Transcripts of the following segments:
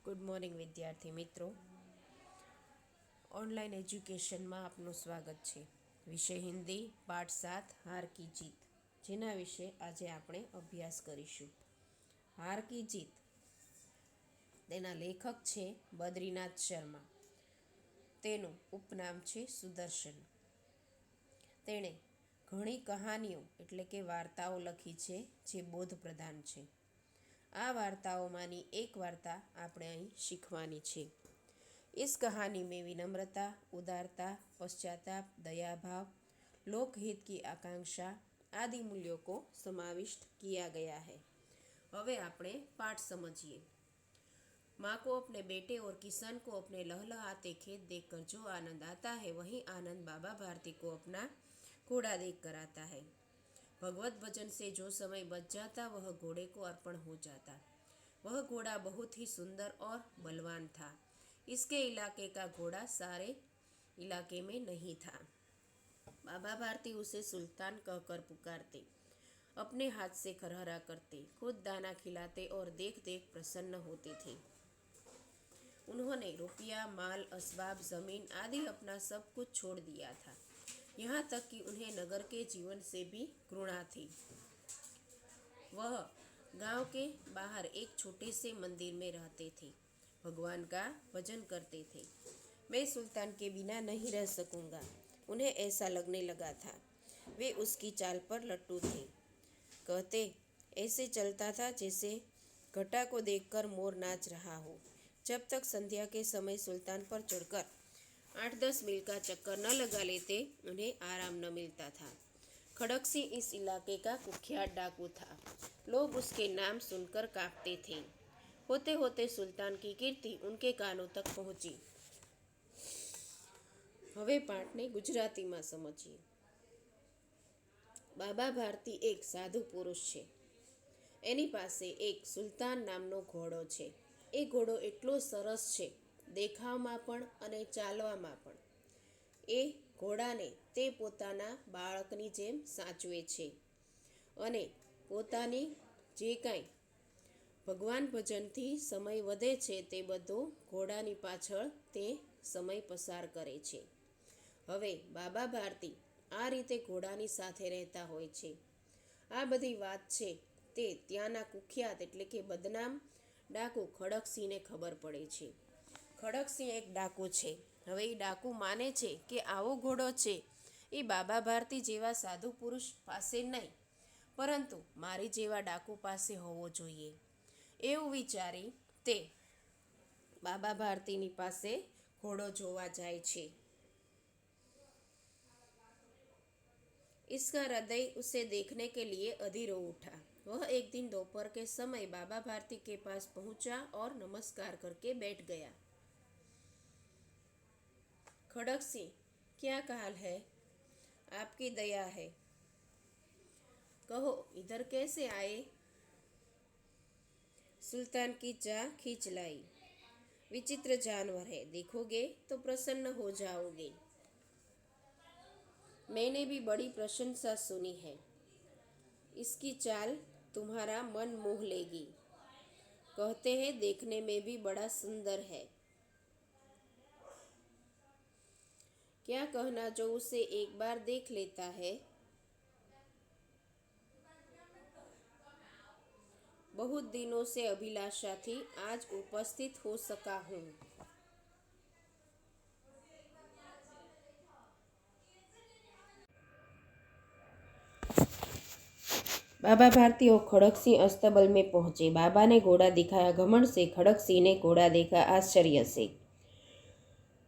Good morning વિદ્યાર્થી મિત્રો. Online એજ્યુકેશનમાં આપનું સ્વાગત છે. વિષય હિન્દી પાઠ 7 હાર કી જીત, જેના વિશે આજે આપણે અભ્યાસ કરીશું. હાર કી જીત તેના લેખક છે બદ્રીનાથ શર્મા. તેનું ઉપનામ છે સુદર્શન. તેણે ઘણી કહાનીઓ એટલે કે વાર્તાઓ લખી છે જે બોધ પ્રધાન છે. આ વાર્તાઓમાંની એક વાર્તા આપણે અહીં શીખવાની છે. इस कहानी में विनम्रता, उदारता, पश्चाताप, दया भाव, लोकहित की आकांक्षा आदि मूल्यों को समाविष्ट किया गया है. હવે આપણે पाठ समझिए. माँ को अपने बेटे और किसान को अपने लहलहाते खेत देखकर जो आनंद आता है, वही आनंद बाबा भारती को अपना घोड़ा देखकर आता है. भगवत भजन से जो समय बच जाता वह घोड़े को अर्पण हो जाता. वह घोड़ा बहुत ही सुंदर और बलवान था. इसके इलाके का घोड़ा सारे इलाके में नहीं था. बाबा भारती उसे सुल्तान कहकर पुकारते, अपने हाथ से खरहरा करते, खुद दाना खिलाते और देख देख प्रसन्न होते थे. उन्होंने रुपया, माल, असबाब, जमीन आदि अपना सब कुछ छोड़ दिया था. यहाँ तक कि उन्हें नगर के जीवन से भी घृणा थी. वह गांव के बाहर एक छोटे से मंदिर में रहते थे. भगवान का भजन करते थे. मैं सुल्तान के बिना नहीं रह सकूंगा, उन्हें ऐसा लगने लगा था. वे उसकी चाल पर लट्टू थे. कहते, ऐसे चलता था जैसे घटा को देखकर मोर नाच रहा हो. जब तक संध्या के समय सुल्तान पर चढ़कर 8-10 मील का चक्कर न लगा लेते, उन्हें आराम न मिलता था. खड़क सिंह इस इलाके का कुख्यात डाकू था. लोग उसके नाम सुनकर कांपते थे. होते होते सुल्तान की कीर्ति उनके कानों तक पहुंची. હવે પાઠને ગુજરાતીમાં સમજીએ. બાબા ભારતી એક સાધુ પુરુષ છે. એની પાસે એક સુલતાન નામનો ઘોડો છે. એ ઘોડો એટલો સરસ છે, દેખાવમાં પણ અને ચાલવામાં પણ. એ ઘોડાને તે પોતાના બાળકની જેમ સાચવે છે અને પોતાની જે કાંઈ ભગવાન ભજનથી સમય વધે છે તે બધો ઘોડાની પાછળ તે સમય પસાર કરે છે. હવે બાબા ભારતી આ રીતે ઘોડાની સાથે રહેતા હોય છે. આ બધી વાત છે તે ત્યાંના કુખ્યાત એટલે કે બદનામ ડાકુ ખડકસિંહને ખબર પડે છે. ખડકસિંહ એક ડાકુ છે. હવે એ ડાકુ માને છે કે આવો ઘોડો છે એ બાબા ભારતી જેવા સાધુ પુરુષ પાસે નહીં, પરંતુ મારી જેવા ડાકુ પાસે હોવો જોઈએ. એવું વિચારી તે બાબા ભારતીની પાસે ઘોડો જોવા જાય છે. इसका हृदय उसे देखने के लिए अधीर हो उठा. वह एक दिन दोपहर के समय बाबा भारती के पास पहुंचा और नमस्कार करके बैठ गया. खड़क सिंह, क्या हाल है? आपकी दया है. कहो, इधर कैसे आए? सुल्तान की चाह खींच लाई. विचित्र जानवर है, देखोगे तो प्रसन्न हो जाओगे. मैंने भी बड़ी प्रशंसा सुनी है. इसकी चाल तुम्हारा मन मोह लेगी. कहते हैं देखने में भी बड़ा सुंदर है. क्या कहना जो उसे एक बार देख लेता है. बहुत दिनों से अभिलाषा थी, आज उपस्थित हो सका हूँ. बाबा भारती और खड़क सिंह अस्तबल में पहुंचे. बाबा ने घोड़ा दिखाया घमंड से, खड़क सिंह ने घोड़ा देखा आश्चर्य से.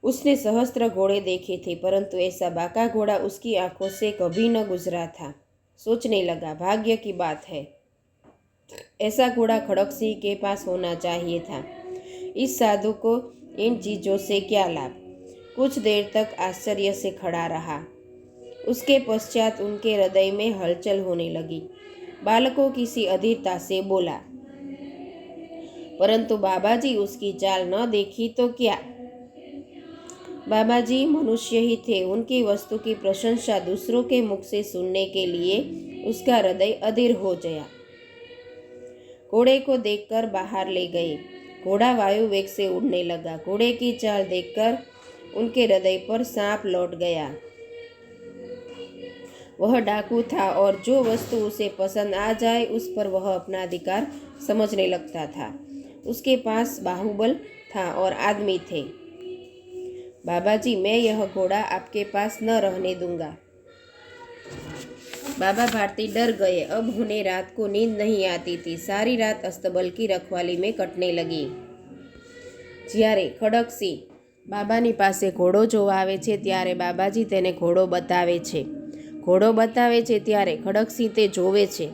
उसने सहस्त्र घोड़े देखे थे, परंतु ऐसा बाका घोड़ा उसकी आंखों से कभी न गुजरा था. सोचने लगा, भाग्य की बात है, ऐसा घोड़ा खड़क सिंह के पास होना चाहिए था. इस साधु को इन चीजों से क्या लाभ. कुछ देर तक आश्चर्य से खड़ा रहा. उसके पश्चात उनके हृदय में हलचल होने लगी. बालकों की सी अधीरता से बोला, परंतु बाबाजी उसकी चाल न देखी तो क्या. बाबाजी मनुष्य ही थे. उनकी वस्तु की प्रशंसा दूसरों के मुख से सुनने के लिए उसका हृदय अधीर हो गया. घोड़े को देखकर बाहर ले गए. घोड़ा वायु वेग से उड़ने लगा। घोड़े की चाल देखकर उनके हृदय पर सांप लौट गया। वह डाकू था और जो वस्तु उसे पसंद आ जाए उस पर वह अपना अधिकार समझने लगता था। उसके पास बाहुबल था और आदमी थे। बाबा जी, मैं यह घोड़ा आपके पास न रहने दूंगा। बाबा भारती डर गए। अब उन्हें रात को नींद नहीं आती थी। सारी रात अस्तबल की रखवाली में कटने लगी। જ્યારે ખડકસિંહ બાબાની પાસે ઘોડો જોવા આવે છે ત્યારે બાબાજી તેને ઘોડો બતાવે છે. ઘોડો બતાવે છે ત્યારે ખડકસિંહ તે જોવે છે,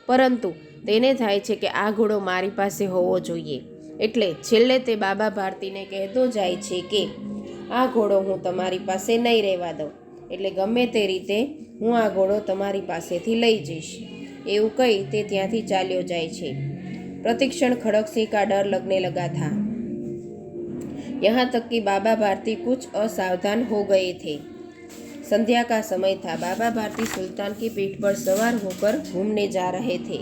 પરંતુ તેને થાય છે કે આ ઘોડો મારી પાસે હોવો જોઈએ. એટલે છેલ્લે તે બાબા ભારતીને કહેતો જાય છે કે આ ઘોડો હું તમારી પાસે નહીં રહેવા દઉં, એટલે ગમે તે રીતે હું આ ઘોડો તમારી પાસેથી લઈ જઈશ. એવું કહી તે ત્યાંથી ચાલ્યો જાય છે. प्रतिक्षण खड़कसिंह का डर लगने लगा था। यहाँ तक कि बाबा भारती कुछ असावधान हो गए थे। संध्या का समय था। बाबा भारती सुल्तान की पीठ पर सवार होकर घूमने जा रहे थे।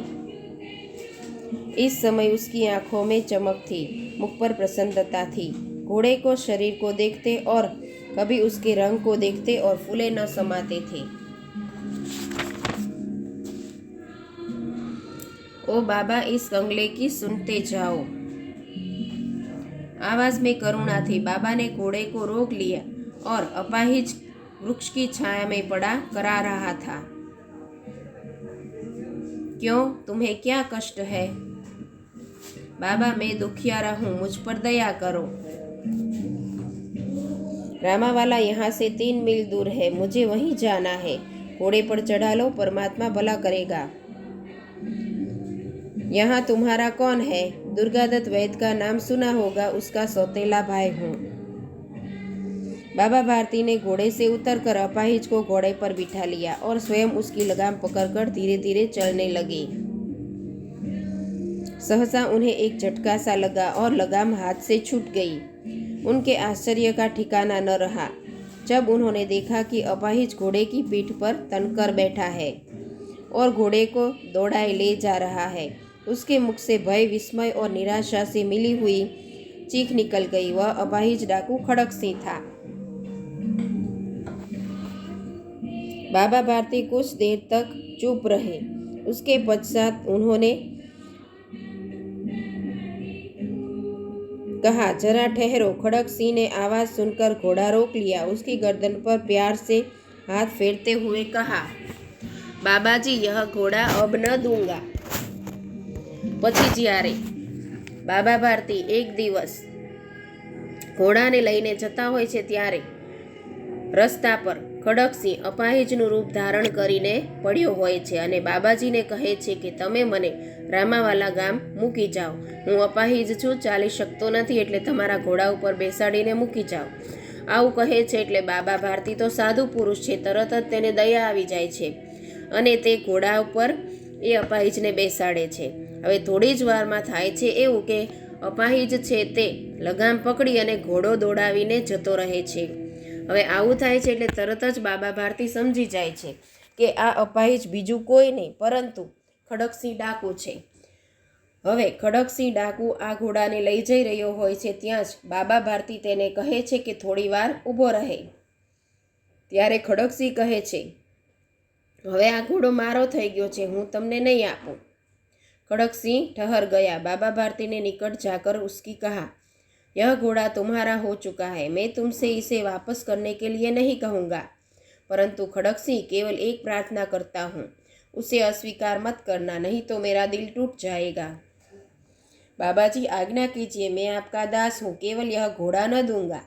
इस समय उसकी आंखों में चमक थी, मुख पर प्रसन्नता थी। घोड़े को शरीर को देखते और कभी उसके रंग को देखते और फूले न समाते थे। ओ बाबा, इस कंगले की सुनते जाओ। आवाज में करुणा थी। बाबा ने घोड़े को रोक लिया और अपाहिज वृक्ष की छाया में पड़ा करा रहा था। क्यों, तुम्हें क्या कष्ट है? बाबा, मैं दुखियारा हूँ, मुझ पर दया करो। रामावाला यहाँ से 3 मील दूर है, मुझे वहीं जाना है। घोड़े पर चढ़ा लो, परमात्मा भला करेगा। यहाँ तुम्हारा कौन है? दुर्गादत्त वैद्य का नाम सुना होगा, उसका सौतेला भाई हूँ। बाबा भारती ने घोड़े से उतरकर अपाहिज को घोड़े पर बिठा लिया और स्वयं उसकी लगाम पकड़कर धीरे धीरे चलने लगे। सहसा उन्हें एक झटका सा लगा और लगाम हाथ से छूट गई। उनके आश्चर्य का ठिकाना न रहा जब उन्होंने देखा कि अपाहिज घोड़े की पीठ पर तनकर बैठा है और घोड़े को दौड़ाए ले जा रहा है। उसके मुख से भय, विस्मय और निराशा से मिली हुई चीख निकल गई। वह अपाहिज डाकू खड़कसिंह था। बाबा भारती कुछ देर तक चुप रहे। उसके पश्चात उन्होंने कहा, जरा ठहरो। खड़कसिंह ने आवाज सुनकर घोड़ा रोक लिया। उसकी गर्दन पर प्यार से हाथ फेरते हुए कहा, बाबा जी, यह घोड़ा अब न दूंगा। પછી જ્યારે બાબા ભારતી એક દિવસ ઘોડાને લઈને જતા હોય છે ત્યારે રસ્તા પર ખડકસિંહ અપાહિજનું રૂપ ધારણ કરીને પડ્યો હોય છે અને બાબાજીને કહે છે કે તમે મને રામાવાલા ગામ મૂકી જાઓ. હું અપાહિજ છું, ચાલી શકતો નથી, એટલે તમારા ઘોડા ઉપર બેસાડીને મૂકી જાઓ. આવું કહે છે એટલે બાબા ભારતી તો સાધુ પુરુષ છે, તરત જ તેને દયા આવી જાય છે અને તે ઘોડા ઉપર એ અપાહિજને બેસાડે છે. હવે થોડી જ વારમાં થાય છે એવું કે અપાહિજ છે તે લગામ પકડી અને ઘોડો દોડાવીને જતો રહે છે. હવે આવું થાય છે એટલે તરત જ બાબા ભારતી સમજી જાય છે કે આ અપાહિજ બીજું કોઈ નહીં પરંતુ ખડકસિંહ ડાકુ છે. હવે ખડકસિંહ ડાકુ આ ઘોડાને લઈ જઈ રહ્યો હોય છે ત્યાં જ બાબા ભારતી તેને કહે છે કે થોડી વાર ઊભો રહે. ત્યારે ખડકસિંહ કહે છે, હવે આ ઘોડો મારો થઈ ગયો છે, હું તમને નહીં આપું. खड़कसिंह ठहर गया। बाबा भारती ने निकट जाकर उसकी कहा, यह घोड़ा तुम्हारा हो चुका है, मैं तुमसे इसे वापस करने के लिए नहीं कहूँगा, परंतु खड़कसिंह केवल एक प्रार्थना करता हूँ, उसे अस्वीकार मत करना, नहीं तो मेरा दिल टूट जाएगा। बाबा जी, आज्ञा कीजिए, मैं आपका दास हूँ, केवल यह घोड़ा न दूंगा।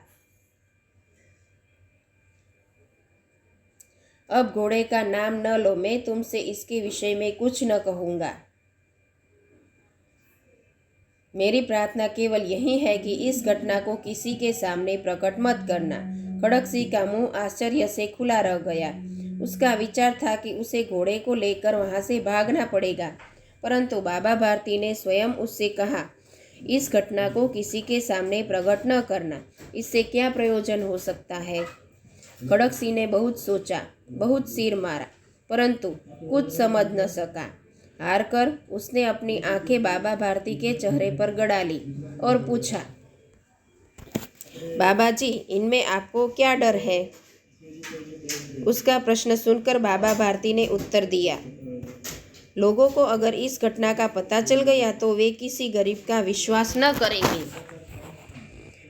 अब घोड़े का नाम न लो, मैं तुमसे इसके विषय में कुछ न कहूँगा। मेरी प्रार्थना केवल यही है कि इस घटना को किसी के सामने प्रकट मत करना। खड़कसिंह का मुंह आश्चर्य से खुला रह गया। उसका विचार था कि उसे घोड़े को लेकर वहां से भागना पड़ेगा, परंतु बाबा भारती ने स्वयं उससे कहा, इस घटना को किसी के सामने प्रकट न करना, इससे क्या प्रयोजन हो सकता है। खड़कसिंह ने बहुत सोचा, बहुत सिर मारा, परंतु कुछ समझ न सका। हार कर उसने अपनी आंखें बाबा भारती के चेहरे पर गड़ा ली और पूछा, बाबा जी, इनमें आपको क्या डर है? उसका प्रश्न सुनकर बाबा भारती ने उत्तर दिया, लोगों को अगर इस घटना का पता चल गया तो वे किसी गरीब का विश्वास न करेंगे।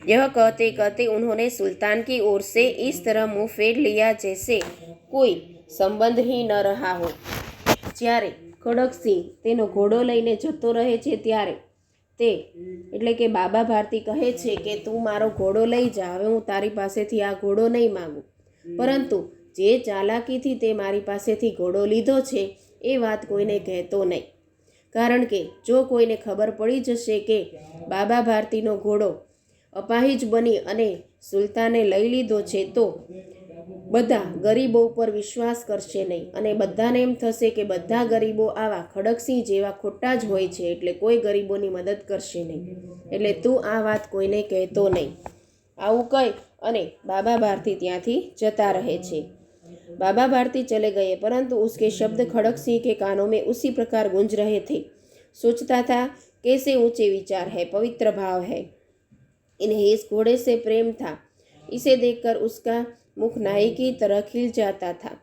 यह कहते कहते उन्होंने सुल्तान की ओर से इस तरह मुंह फेर लिया जैसे कोई संबंध ही न रहा हो। જ્યારે ખડકસિંહ તેનો ઘોડો લઈને જતો રહે છે ત્યારે તે એટલે કે બાબા ભારતી કહે છે કે તું મારો ઘોડો લઈ જા, હવે હું તારી પાસેથી આ ઘોડો નહીં માગું, પરંતુ જે ચાલાકીથી તે મારી પાસેથી ઘોડો લીધો છે એ વાત કોઈને કહેતો નહીં, કારણ કે જો કોઈને ખબર પડી જશે કે બાબા ભારતીનો ઘોડો અપાહિજ બની અને સુલતાને લઈ લીધો છે તો બધા ગરીબો પર વિશ્વાસ કરશે નહીં અને બધાને એમ થશે કે બધા ગરીબો આવા ખડકસિંહ જેવા ખોટા જ હોય છે, એટલે કોઈ ગરીબોની મદદ કરશે નહીં, એટલે તું આ વાત કોઈને કહેતો નહીં। આવું કહી અને બાબા ભારતી ત્યાંથી જતા રહે છે। बाबा भारती चले गए, परंतु उसके शब्द खड़क सिंह के कानों में उसी प्रकार गूंज रहे थे। सोचता था, कैसे ऊंचे विचार है, पवित्र भाव है, इन्हें इस घोड़े से प्रेम था। इसे देखकर उसका मुख नाई की तरह खिल जाता था।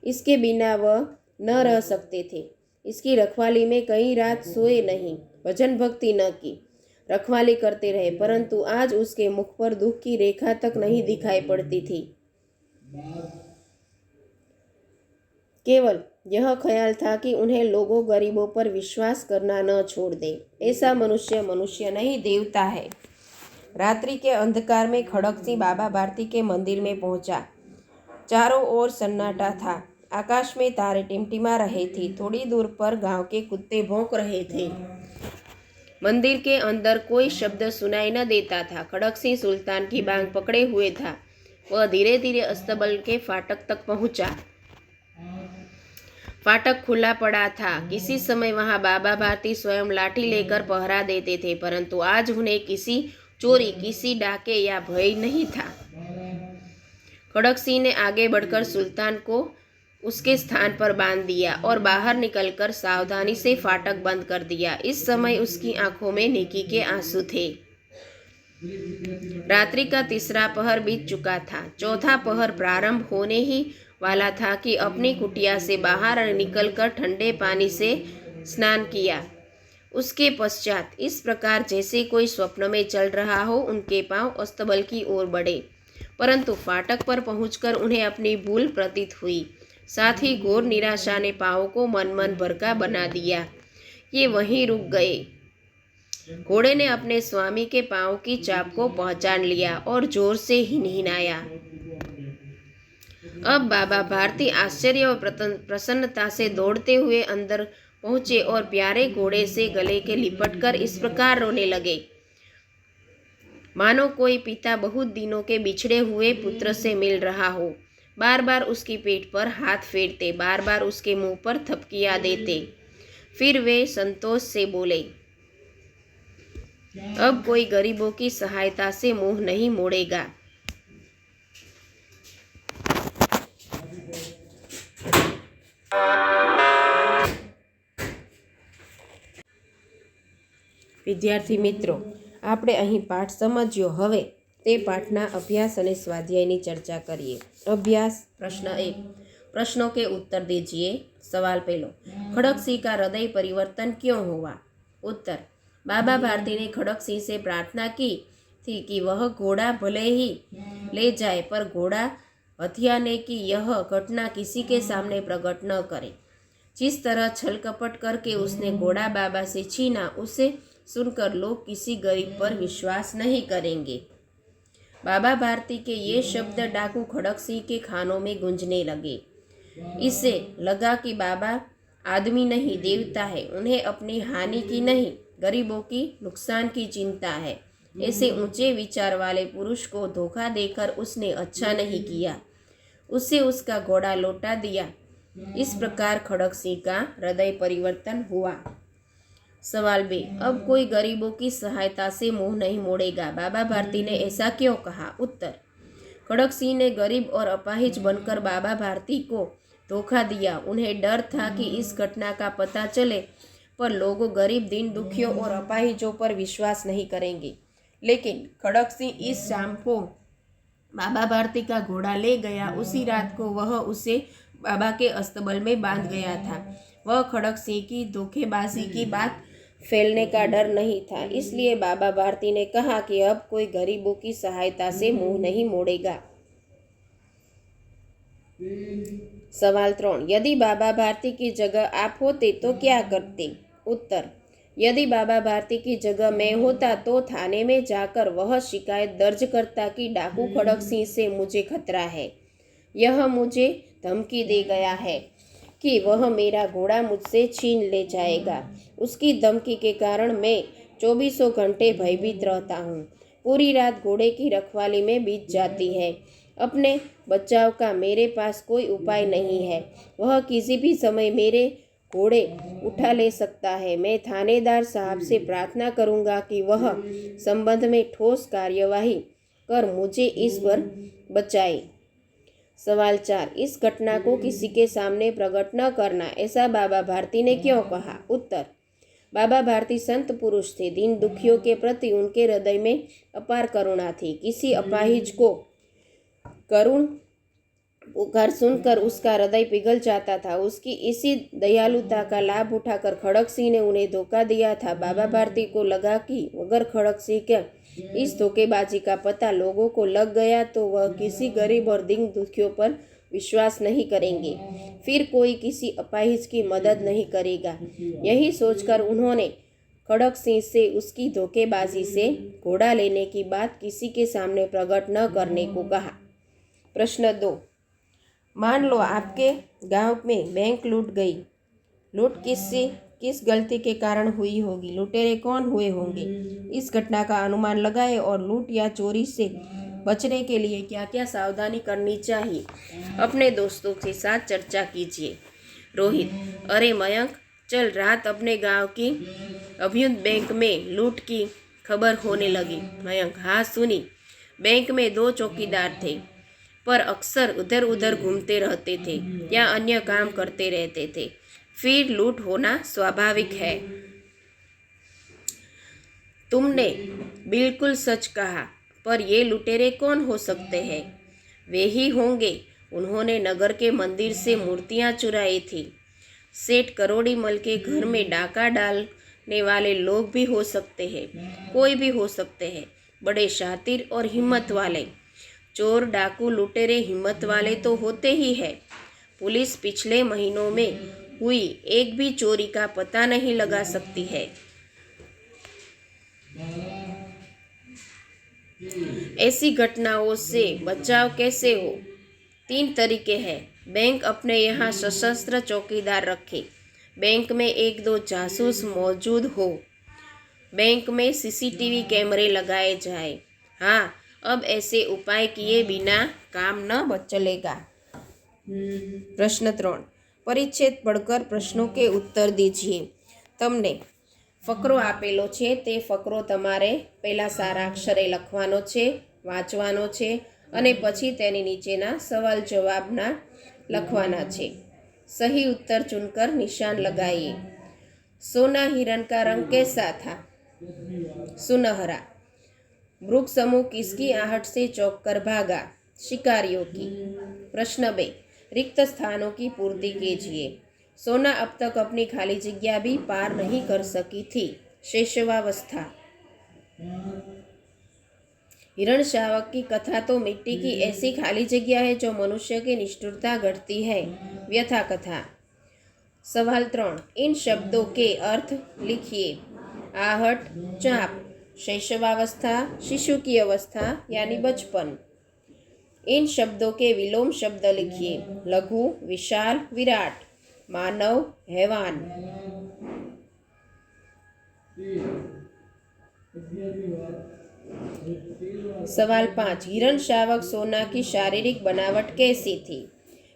इसके बिना वह न रह सकते थे। इसकी रखवाली में कई रात सोए नहीं, भजन भक्ति न की, रखवाली करते रहे, परंतु आज उसके मुख पर दुख की रेखा तक नहीं दिखाई पड़ती थी। केवल यह ख्याल था कि उन्हें लोगों गरीबों पर विश्वास करना न छोड़ दे। ऐसा मनुष्य मनुष्य नहीं, देवता है। रात्रि के अंधकार में खड़कसिंह बाबा भारती के मंदिर में पहुंचा। चारों ओर सन्नाटा था। आकाश में तारे टिमटिमा रहे थे। थोड़ी दूर पर गांव के कुत्ते भौंक रहे थे। मंदिर के अंदर कोई शब्द सुनाई न देता था। खड़कसिंह सुल्तान की बांग पकड़े हुए था। वह धीरे धीरे अस्तबल के फाटक तक पहुंचा। फाटक खुला पड़ा था। किसी समय वहां बाबा भारती स्वयं लाठी लेकर पहरा देते थे, परंतु आज उन्हें किसी चोरी, किसी डाके या भय नहीं था। खड़कसिंह ने आगे बढ़कर सुल्तान को उसके स्थान पर बांध दिया और बाहर निकलकर सावधानी से फाटक बंद कर दिया। इस समय उसकी आंखों में नेकी के आंसू थे। रात्रि का तीसरा पहर बीत चुका था। चौथा पहर प्रारंभ होने ही वाला था कि अपनी कुटिया से बाहर निकलकर ठंडे पानी से स्नान किया। उसके पश्चात इस प्रकार जैसे कोई स्वप्न में चल रहा हो, उनके पांव अस्तबल की ओर बढ़े, परंतु फाटक पर पहुंचकर उन्हें अपनी भूल प्रतीत हुई। साथ ही घोर निराशा ने पांवों को मन मन भरका बना दिया। ये वहीं रुक गए। घोड़े ने अपने स्वामी के पांव की चाप को पहचान लिया और जोर से हिनहिनाया। अब बाबा भारती आश्चर्य और प्रसन्नता से दौड़ते हुए अंदर पहुंचे और प्यारे घोड़े से गले के लिपटकर इस प्रकार रोने लगे, मानो कोई पिता बहुत दिनों के बिछड़े हुए पुत्र से मिल रहा हो। बार बार उसकी पीठ पर हाथ फेरते, बार बार उसके मुंह पर थपकियां देते। फिर वे संतोष से बोले, अब कोई गरीबों की सहायता से मुंह नहीं मोड़ेगा। विद्यार्थी मित्रों, આપણે અહીં પાઠ સમજ્યો। હવે તે પાઠના અભ્યાસ અને સ્વાધ્યાયની ચર્ચા કરીએ। અભ્યાસ प्रश्न 1, प्रश्नों के उत्तर दीजिए। सवाल पहलो, खड़कसिंह का हृदय परिवर्तन क्यों हुआ? उत्तर, बाबा भारती ने खड़कसिंह से प्रार्थना की थी कि वह घोड़ा भले ही ले जाए, पर घोड़ा हथियाने की यह घटना किसी के सामने प्रकट न करे। जिस तरह छल कपट करके उसने घोड़ा बाबा से छीना, उसे सुनकर लोग किसी गरीब पर विश्वास नहीं करेंगे। बाबा भारती के ये शब्द डाकू खड़कसिंह के कानों में गूंजने लगे। इससे लगा कि बाबा आदमी नहीं, देवता है। उन्हें अपनी हानि की नहीं, गरीबों की नुकसान की चिंता है। ऐसे ऊंचे विचार वाले पुरुष को धोखा देकर उसने अच्छा नहीं किया। उससे उसका घोड़ा लौटा दिया। इस प्रकार खड़कसिंह का हृदय परिवर्तन हुआ। सवाल 2, अब कोई गरीबों की सहायता से मुंह नहीं मोड़ेगा। बाबा भारती ने ऐसा क्यों कहा? उत्तर, खड़कसिंह ने गरीब और अपाहिज बनकर बाबा भारती को धोखा दिया। उन्हें डर था कि इस घटना का पता चले पर लोग गरीब, दीन दुखियों और अपाहिजों पर विश्वास नहीं करेंगे। लेकिन खड़क सिंह इस शाम को बाबा भारती का घोड़ा ले गया। उसी रात को वह उसे बाबा के अस्तबल में बांध गया था। वह खड़क सिंह की धोखेबाजी की बात फैलने का डर नहीं था, इसलिए बाबा भारती ने कहा कि अब कोई गरीबों की सहायता से मुंह नहीं मोड़ेगा। सवाल 3, यदि बाबा भारती की जगह आप होते तो क्या करते? उत्तर, यदि बाबा भारती की जगह मैं होता तो थाने में जाकर वह शिकायत दर्ज करता कि डाकू खड़क सिंह से मुझे खतरा है। यह मुझे धमकी दे गया है कि वह मेरा घोड़ा मुझसे छीन ले जाएगा। उसकी धमकी के कारण मैं 24 घंटे भयभीत रहता हूँ। पूरी रात घोड़े की रखवाली में बीत जाती है। अपने बचाव का मेरे पास कोई उपाय नहीं है। वह किसी भी समय मेरे घोड़े उठा ले सकता है। मैं थानेदार साहब से प्रार्थना करूंगा कि वह संबंध में ठोस कार्यवाही कर मुझे इस पर बचाए। सवाल 4, इस घटना को किसी के सामने प्रकट न करना, ऐसा बाबा भारती ने क्यों कहा? उत्तर, बाबा भारती संत पुरुष थे। दीन दुखियों के प्रति उनके हृदय में अपार करुणा थी। किसी अपाहिज को करुण पुकार सुनकर उसका हृदय पिघल जाता था। उसकी इसी दयालुता का लाभ उठाकर खड़क सिंह ने उन्हें धोखा दिया था। बाबा भारती को लगा कि अगर खड़क सिंह के इस धोखेबाजी का पता लोगों को लग गया तो वह किसी गरीब और दीन दुखियों पर विश्वास नहीं करेंगे, फिर कोई किसी अपाहिज की मदद नहीं करेगा। यही सोचकर उन्होंने खड़क सिंह से उसकी धोखेबाजी से घोड़ा लेने की बात किसी के सामने प्रकट न करने को कहा। प्रश्न 2, मान लो आपके गांव में बैंक लूट गई। लूट किस गलती के कारण हुई होगी? लुटेरे कौन हुए होंगे? इस घटना का अनुमान लगाएं और लूट या चोरी से बचने के लिए क्या क्या सावधानी करनी चाहिए अपने दोस्तों के साथ चर्चा कीजिए। रोहित, अरे मयंक, चल रात अपने गांव की अभ्युदय बैंक में लूट की खबर होने लगी। मयंक, हाँ सुनी। बैंक में 2 चौकीदार थे पर अक्सर इधर उधर घूमते रहते थे या अन्य काम करते रहते थे, फिर लूट होना स्वाभाविक है। तुमने बिल्कुल सच कहा, पर ये लुटेरे कौन हो सकते हैं? वे ही होंगे, उन्होंने नगर के मंदिर से मूर्तियां चुराई थी। सेठ करोड़ीमल के घर में डाका डालने वाले लोग भी हो सकते हैं, कोई भी हो सकते हैं, बड़े शातिर और हिम्मत वाले। चोर, डाकू, लुटेरे हिम्मत वाले तो होते ही है। पुलिस पिछले महीनों में हुई एक भी चोरी का पता नहीं लगा सकती है। ऐसी घटनाओं से बचाव कैसे हो? 3 तरीके हैं। बैंक अपने यहाँ सशस्त्र चौकीदार रखे। बैंक में 1-2 जासूस मौजूद हो। बैंक में सीसीटीवी कैमरे लगाए जाए। हाँ, अब ऐसे उपाय किए बिना काम न चलेगा। प्रश्न 3, परिच्छेद पढ़कर प्रश्नों के उत्तर दीजिए। તમને ફકરો આપેલો છે તે ફકરો તમારે પહેલા સારા અક્ષરે લખવાનો છે, વાંચવાનો છે અને પછી તેની નીચેના સવાલ જવાબના લખવાના છે। सही उत्तर चुनकर निशान लगाइए। सोना हिरण का रंग कैसा था? सुनहरा। मृग समूह किसकी आहट से चौंक कर भागा? शिकारियों की। प्रश्न 2, रिक्त स्थानों की पूर्ति कीजिए। सोना अब तक अपनी खाली जगह भी पार नहीं कर सकी थी। शैशवावस्था। हिरण शावक की कथा तो मिट्टी की ऐसी खाली जगह है जो मनुष्य की निष्ठुरता घटती है। व्यथा कथा। सवाल 3, इन शब्दों के अर्थ लिखिए। आहट, चाप, शैशवावस्था, शिशु की अवस्था यानी बचपन। इन शब्दों के विलोम शब्द लिखिए। लघु, विशाल, विराट, मानव, हैवान। सवाल 5, हिरण शावक सोना की शारीरिक बनावट कैसी थी?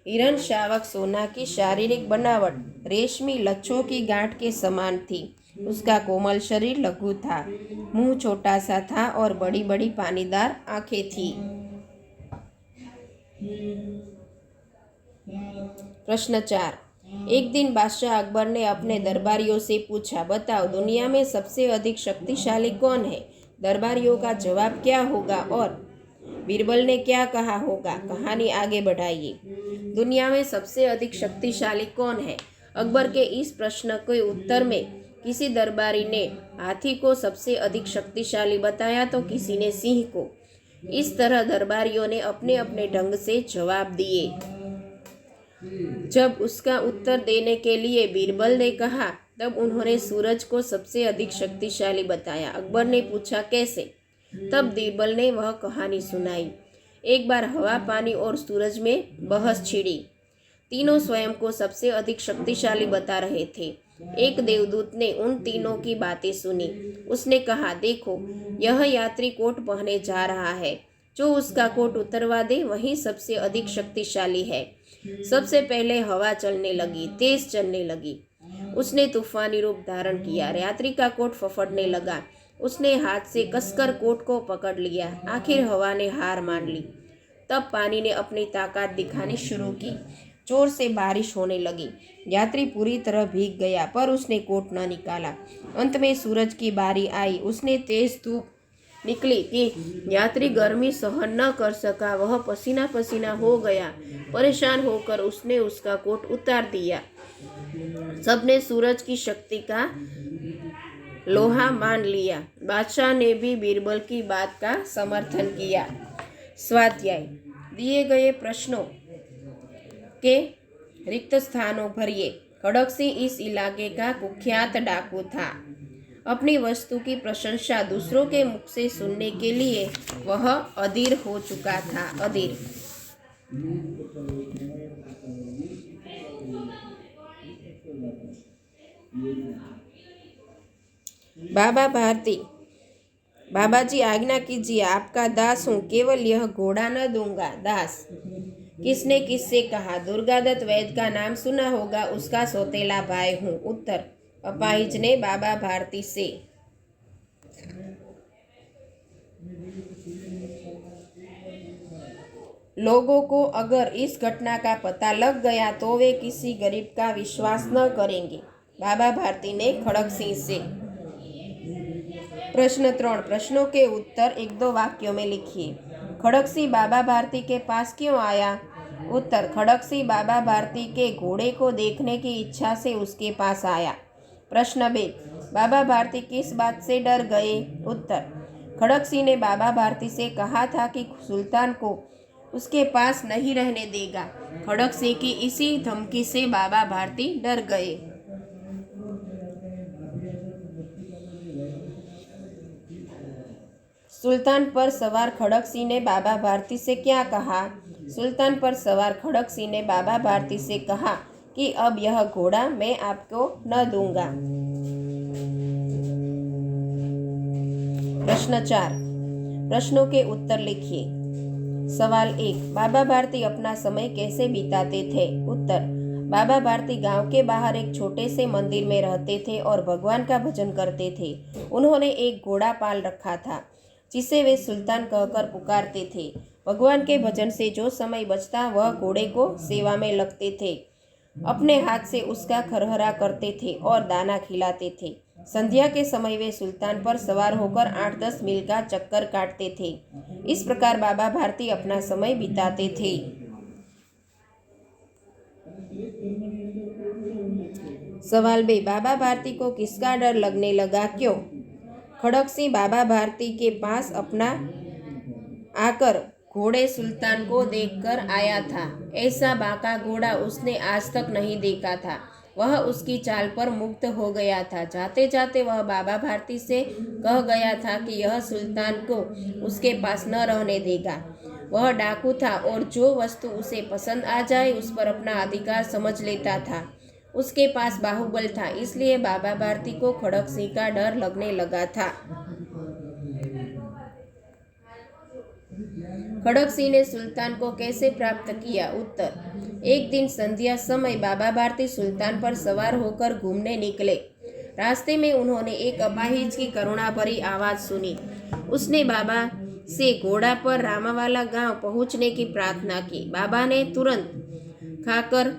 हिरण शावक सोना की शारीरिक बनावट रेशमी लच्छों की गांठ के समान थी। उसका कोमल शरीर लघु था, मुंह छोटा सा था और बड़ी बड़ी पानीदार आंखें थी। प्रश्न 4। एक दिन बादशाह अकबर ने अपने दरबारियों से पूछा, बताओ दुनिया में सबसे अधिक शक्तिशाली कौन है। दरबारियों का जवाब क्या होगा और बीरबल ने क्या कहा होगा। कहानी आगे बढ़ाइए। दुनिया में सबसे अधिक शक्तिशाली कौन है। अकबर के इस प्रश्न के उत्तर में किसी दरबारी ने हाथी को सबसे अधिक शक्तिशाली बताया तो किसी ने सिंह को। इस तरह दरबारियों ने अपने अपने ढंग से जवाब दिए। जब उसका उत्तर देने के लिए बीरबल ने कहा तब उन्होंने सूरज को सबसे अधिक शक्तिशाली बताया। अकबर ने पूछा कैसे। तब बीरबल ने वह कहानी सुनाई। एक बार हवा, पानी और सूरज में बहस छिड़ी। तीनों स्वयं को सबसे अधिक शक्तिशाली बता रहे थे। एक देवदूत ने उन तीनों की बातें सुनी। उसने कहा, देखो यह यात्री कोट पहने जा रहा है। जो उसका कोट उतरवा दे वही सबसे अधिक शक्तिशाली है। सबसे पहले हवा चलने लगी, तेज चलने लगी। उसने तूफानी रूप धारण किया। यात्री का कोट फफड़ने लगा। उसने हाथ से कसकर कोट को पकड़ लिया। आखिर हवा ने हार मान ली। तब पानी ने अपनी ताकत दिखानी शुरू की। जोर से बारिश होने लगी। यात्री पूरी तरह भीग गया पर उसने कोट न निकाला। अंत में सूरज की बारी आई। उसने तेज धूप निकली कि यात्री गर्मी सहन न कर सका। वह पसीना पसीना हो गया। परेशान होकर उसने उसका कोट उतार दिया। सबने सूरज की शक्ति का लोहा मान लिया। बादशाह ने भी बीरबल की बात का समर्थन किया। स्वाध्याय। दिए गए प्रश्नों के रिक्त स्थानों भरिए। खड़क सिंह इस इलाके का कुख्यात डाकू था। अपनी वस्तु की प्रशंसा दूसरों के मुख से सुनने के लिए वह अधीर हो चुका था। अधीर। बाबा भारती। बाबा जी आज्ञा कीजिए, आपका दास हूँ, केवल यह घोड़ा न दूंगा। दास। किसने किससे कहा। दुर्गादत्त वैद्य का नाम सुना होगा, उसका सौतेला भाई हूँ। उत्तर। अपाहिज ने बाबा भारती से। लोगों को अगर इस घटना का पता लग गया तो वे किसी गरीब का विश्वास न करेंगे। बाबा भारती ने खड़क सिंह से। प्रश्न 3। प्रश्नों के उत्तर 1-2 वाक्यों में लिखिए। खड़क सिंह बाबा भारती के पास क्यों आया। उत्तर। खड़क सिंह बाबा भारती के घोड़े को देखने की इच्छा से उसके पास आया। प्रश्न 2। बाबा भारती किस बात से डर गए। उत्तर। खड़क सिंह ने बाबा भारती से कहा था कि सुल्तान को उसके पास नहीं रहने देगा। खड़क सिंह की इसी धमकी से बाबा भारती डर गए। सुल्तान पर सवार खड़क सिंह ने बाबा भारती से क्या कहा। सुल्तान पर सवार खड़क सिंह ने बाबा भारती से कहा कि अब यह घोड़ा मैं आपको न दूंगा। प्रश्न 4। प्रश्नों के उत्तर लिखिए। सवाल 1। बाबा भारती अपना समय कैसे बिताते थे। उत्तर। बाबा भारती गांव के बाहर एक छोटे से मंदिर में रहते थे और भगवान का भजन करते थे। उन्होंने एक घोड़ा पाल रखा था जिसे वे सुल्तान कहकर पुकारते थे। भगवान के भजन से जो समय बचता वह घोड़े को सेवा में लगते थे। अपने हाथ से उसका खरहरा करते थे और दाना खिलाते थे। संध्या के समय वे सुल्तान पर सवार होकर 8-10 मील का चक्कर काटते थे। इस प्रकार बाबा भारती अपना समय बिताते थे। सवाल 2। बाबा भारती को किसका डर लगने लगा, क्यों। खड़क सिंह बाबा भारती के पास अपना आकर घोड़े सुल्तान को देखकर आया था। ऐसा बांका घोड़ा उसने आज तक नहीं देखा था। वह उसकी चाल पर मुग्ध हो गया था। जाते जाते वह बाबा भारती से कह गया था कि यह सुल्तान को उसके पास न रहने देगा। वह डाकू था और जो वस्तु उसे पसंद आ जाए उस पर अपना अधिकार समझ लेता था। उसके पास बाहुबल था, इसलिए बाबा भारती को खड़क सिंह का डर लगने लगा था। खड़क सिंह ने सुल्तान को कैसे प्राप्त किया। उत्तर। एक दिन संध्या समय बाबा भारती सुल्तान पर सवार होकर घूमने निकले। रास्ते में उन्होंने एक अपाहिज की करुणा भरी आवाज सुनी। उसने बाबा से घोड़ा पर रामावाला गांव पहुंचने की प्रार्थना की। बाबा ने तुरंत खाकर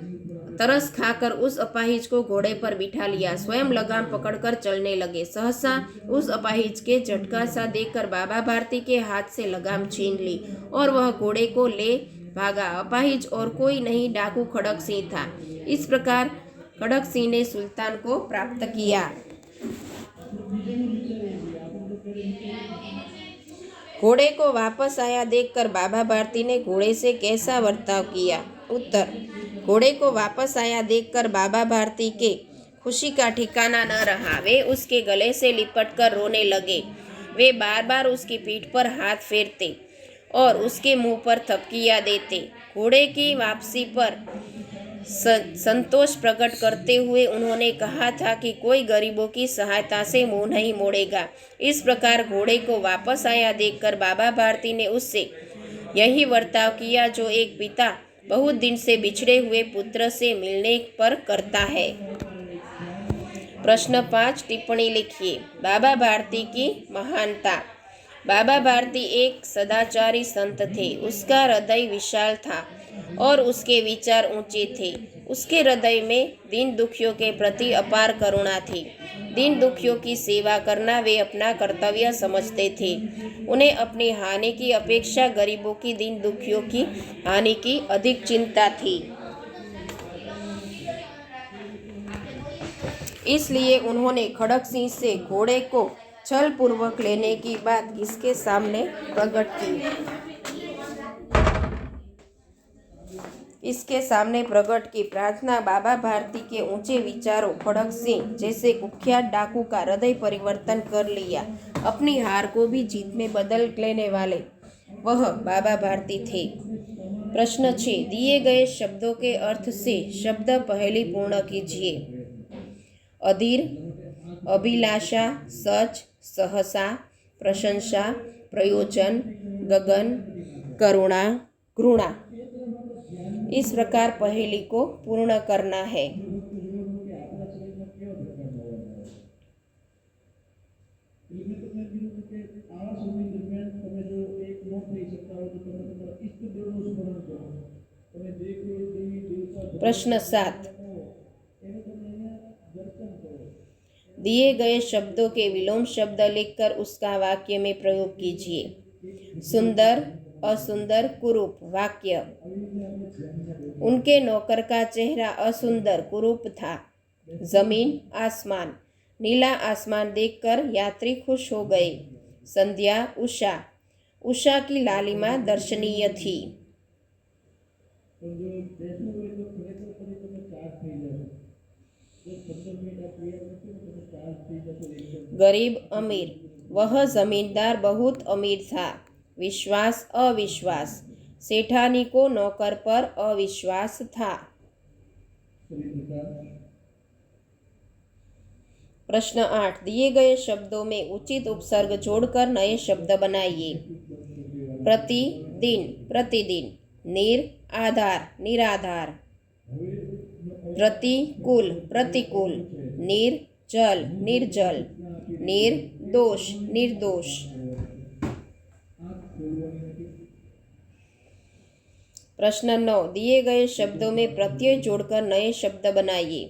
तरस खाकर उस अपाहिज को घोड़े पर बिठा लिया, स्वयं लगाम पकड़कर चलने लगे। सहसा उस अपाहिज के झटका सा देखकर बाबा भारती के हाथ से लगाम छीन ली और वह घोड़े को ले भागा। अपाहिज और कोई नहीं, डाकू खड़क सिंह था। इस प्रकार खड़क सिंह ने सुल्तान को प्राप्त किया। घोड़े को वापस आया देखकर बाबा भारती ने घोड़े से कैसा बर्ताव किया? उत्तर: घोड़े को वापस आया देखकर बाबा भारती के खुशी का ठिकाना न रहा। वे उसके गले से लिपटकर रोने लगे। वे बार बार उसकी पीठ पर हाथ फेरते और उसके मुंह पर थपकियां देते। घोड़े की वापसी पर संतोष प्रकट करते हुए उन्होंने कहा था कि कोई गरीबों की सहायता से मुंह नहीं मोड़ेगा। इस प्रकार घोड़े को वापस आया देखकर बाबा भारती ने उससे यही बर्ताव किया जो एक पिता बहुत दिन से बिछड़े हुए पुत्र से मिलने पर करता है। प्रश्न 5 टिप्पणी लिखिए। बाबा भारती की महानता। बाबा भारती एक सदाचारी संत थे। उसका हृदय विशाल था और उसके विचार ऊंचे थे। उसके हृदय में दीन दुखियों के प्रति अपार करुणा थी। दीन दुखियों की सेवा करना वे अपना कर्तव्य समझते थे। उन्हें अपनी हानि की अपेक्षा गरीबों की, दीन दुखियों की हानि की अधिक चिंता थी। इसलिए उन्होंने खड़क सिंह से घोड़े को छल पूर्वक लेने की बात इसके सामने प्रकट की। प्रार्थना बाबा भारती के ऊंचे विचारों खड़क सिंह जैसे कुख्यात डाकू का हृदय परिवर्तन कर लिया। अपनी हार को भी जीत में बदल लेने वाले वह बाबा भारती थे। प्रश्न 6 दिए गए शब्दों के अर्थ से शब्द पहेली पूर्ण कीजिए। अधीर, अभिलाषा, सच, सहसा, प्रशंसा, प्रयोजन, गगन, करुणा, घृणा। इस प्रकार पहेली को पूर्ण करना है। प्रश्न 7 दिए गए शब्दों के विलोम शब्द लिखकर उसका वाक्य में प्रयोग कीजिए। सुंदर, असुंदर, कुरूप। वाक्य: उनके नौकर का चेहरा असुंदर कुरूप था। जमीन, आसमान। नीला आसमान देखकर यात्री खुश हो गए। संध्या, उषा। उषा की लालिमा दर्शनीय थी। गरीब, अमीर। वह जमींदार बहुत अमीर था। विश्वास, अविश्वास। सेठानी को नौकर पर अविश्वास था। प्रश्न 8 दिए गए शब्दों में उचित उपसर्ग जोड़कर नए शब्द बनाइए। प्रति, दिन, प्रतिदिन। निर, आधार, निराधार। प्रतिकूल, प्रतिकूल। निर्जल, निर्जल। निर्दोष, निर्दोष। प्रश्न 9 दिए गए शब्दों में प्रत्यय जोड़कर नए शब्द बनाइए।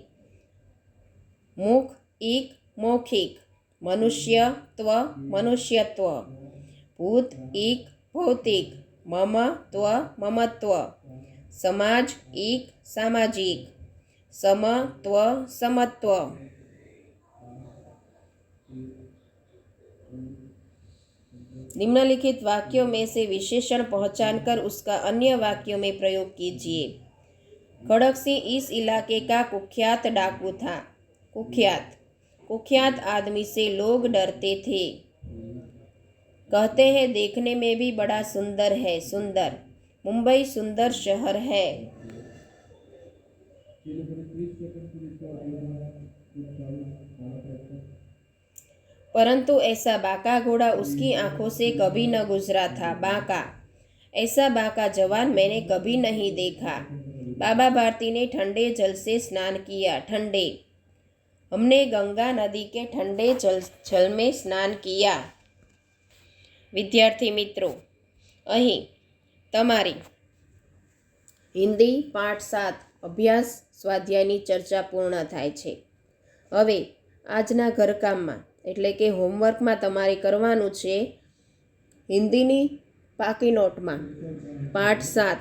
मुख, इक, मौखिक। मनुष्यत्व, मनुष्यत्व। भूत, इक, भौतिक। ममत्व, ममत्व। समाज, इक, सामाजिक। समत्व, समत्व। निम्नलिखित वाक्यों में से विशेषण पहचानकर उसका अन्य वाक्यों में प्रयोग कीजिए। खड़क सिंह इस इलाके का कुख्यात डाकू था। कुख्यात, कुख्यात आदमी से लोग डरते थे। कहते हैं देखने में भी बड़ा सुंदर है। सुंदर, मुंबई सुंदर शहर है। परंतु ऐसा बांका घोड़ा उसकी आंखों से कभी न गुजरा था। बांका, ऐसा बांका जवान मैंने कभी नहीं देखा। बाबा भारती ने ठंडे जल से स्नान किया। ठंडे, हमने गंगा नदी के ठंडे जल में स्नान किया। विद्यार्थी मित्रों, અહીં તમારી હિન્દી પાઠ 7 અભ્યાસ સ્વાધ્યાયની ચર્ચા પૂર્ણ થાય છે. હવે આજના ઘરકામમાં એટલે કે હોમવર્કમાં તમારે કરવાનું છે હિન્દીની પાકી નોટમાં પાઠ 7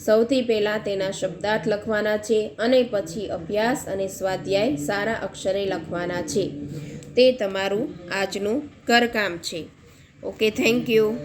સૌથી પહેલાં તેના શબ્દાર્થ લખવાના છે અને પછી અભ્યાસ અને સ્વાધ્યાય સારા અક્ષરે લખવાના છે. તે તમારું આજનું ઘરકામ છે. Okay, thank you.